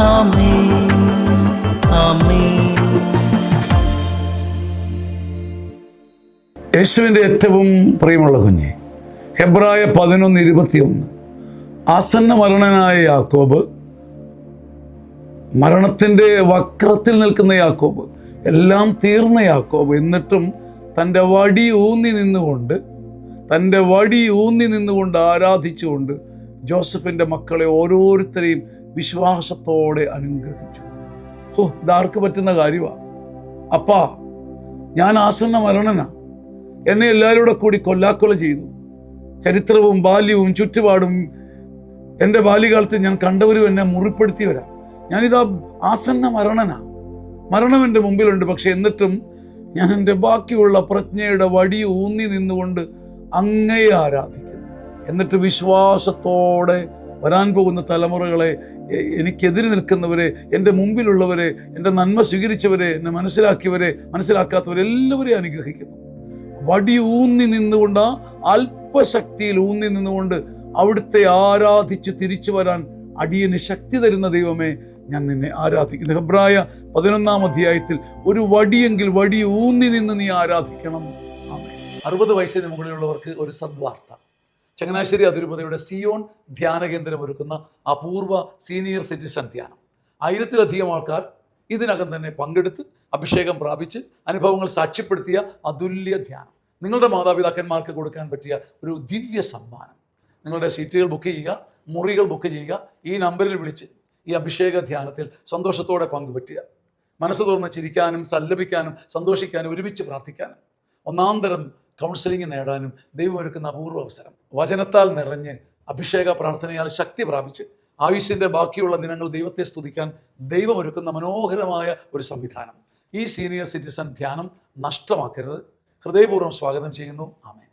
ആമേൻ ആമേൻ. യേശുവിൻ്റെ ഏറ്റവും പ്രിയമുള്ള കുഞ്ഞെ, ഹെബ്രായ 11:21, ആസന്ന മരണനായ യാക്കോബ്, മരണത്തിൻ്റെ വക്രത്തിൽ നിൽക്കുന്ന യാക്കോബ്, എല്ലാം തീർന്ന യാക്കോബ്, എന്നിട്ടും തൻ്റെ വടി ഊന്നി നിന്നുകൊണ്ട് ആരാധിച്ചുകൊണ്ട് ജോസഫിൻ്റെ മക്കളെ ഓരോരുത്തരെയും വിശ്വാസത്തോടെ അനുഗ്രഹിച്ചു. ഇതാർക്ക് പറ്റുന്ന കാര്യമാണ്? അപ്പാ, ഞാൻ ആസന്ന മരണനാ, എന്നെ എല്ലാവരും കൂടി കൊല്ലാക്കൊല ചെയ്തു. ചരിത്രവും ബാല്യവും ചുറ്റുപാടും എൻ്റെ ബാല്യകാലത്ത് ഞാൻ കണ്ടവരും എന്നെ മുറിപ്പെടുത്തിയവരാ. ഞാനിതാ ആസന്ന മരണനാ, മരണം എൻ്റെ മുമ്പിലുണ്ട്. പക്ഷെ എന്നിട്ടും ഞാൻ എൻ്റെ ബാക്കിയുള്ള പ്രജ്ഞയുടെ വടി ഊന്നി നിന്നുകൊണ്ട് അങ്ങയെ ആരാധിക്കുന്നു. എന്നിട്ട് വിശ്വാസത്തോടെ വരാൻ പോകുന്ന തലമുറകളെ, എനിക്കെതിരെ നിൽക്കുന്നവരെ, എൻ്റെ മുമ്പിലുള്ളവരെ, എൻ്റെ നന്മ സ്വീകരിച്ചവരെ, എന്നെ മനസ്സിലാക്കാത്തവരെല്ലാവരെയും അനുഗ്രഹിക്കുന്നു. വടി ഊന്നി നിന്നുകൊണ്ട്, അല്പശക്തിയിൽ ഊന്നി നിന്നുകൊണ്ട് അവിടുത്തെ ആരാധിച്ച് തിരിച്ചു വരാൻ അടിയന് ശക്തി തരുന്ന ദൈവമേ, ഞാൻ നിന്നെ ആരാധിക്കുന്നു. ഹെബ്രായ 11-ാം അധ്യായത്തിൽ ഒരു വടിയെങ്കിൽ വടി ഊന്നി നിന്ന് നീ ആരാധിക്കണം. 60 വയസ്സിന് മുകളിലുള്ളവർക്ക് ഒരു സദ്വാർത്ത. ചങ്ങനാശ്ശേരി അതിരൂപതയുടെ സിയോൺ ധ്യാന കേന്ദ്രം ഒരുക്കുന്ന അപൂർവ സീനിയർ സിറ്റിസൺ ധ്യാനം. 1000-ലധികം ആൾക്കാർ ഇതിനകം തന്നെ പങ്കെടുത്ത് അഭിഷേകം പ്രാപിച്ച് അനുഭവങ്ങൾ സാക്ഷ്യപ്പെടുത്തിയ അതുല്യ ധ്യാനം. നിങ്ങളുടെ മാതാപിതാക്കന്മാർക്ക് കൊടുക്കാൻ പറ്റിയ ഒരു ദിവ്യ സമ്മാനം. നിങ്ങളുടെ സീറ്റുകൾ ബുക്ക് ചെയ്യുക, മുറികൾ ബുക്ക് ചെയ്യുക, ഈ നമ്പറിൽ വിളിച്ച് ഈ അഭിഷേക ധ്യാനത്തിൽ സന്തോഷത്തോടെ പങ്കുപറ്റുക. മനസ്സ് തുറന്ന് ചിരിക്കാനും സല്ലപിക്കാനും സന്തോഷിക്കാനും ഒരുമിച്ച് പ്രാർത്ഥിക്കാനും ഒന്നാം തരം കൗൺസിലിംഗ് നേടാനും ദൈവം ഒരുക്കുന്ന അപൂർവ അവസരം. വചനത്താൽ നിറഞ്ഞ് അഭിഷേക പ്രാർത്ഥനയാൽ ശക്തി പ്രാപിച്ച് ആയുഷിൻ്റെ ബാക്കിയുള്ള ദിനങ്ങൾ ദൈവത്തെ സ്തുതിക്കാൻ ദൈവം ഒരുക്കുന്ന മനോഹരമായ ഒരു സംവിധാനം. ഈ സീനിയർ സിറ്റിസൺ ധ്യാനം നഷ്ടമാക്കരുത്. ഹൃദയപൂർവ്വം സ്വാഗതം ചെയ്യുന്നു. ആമേൻ.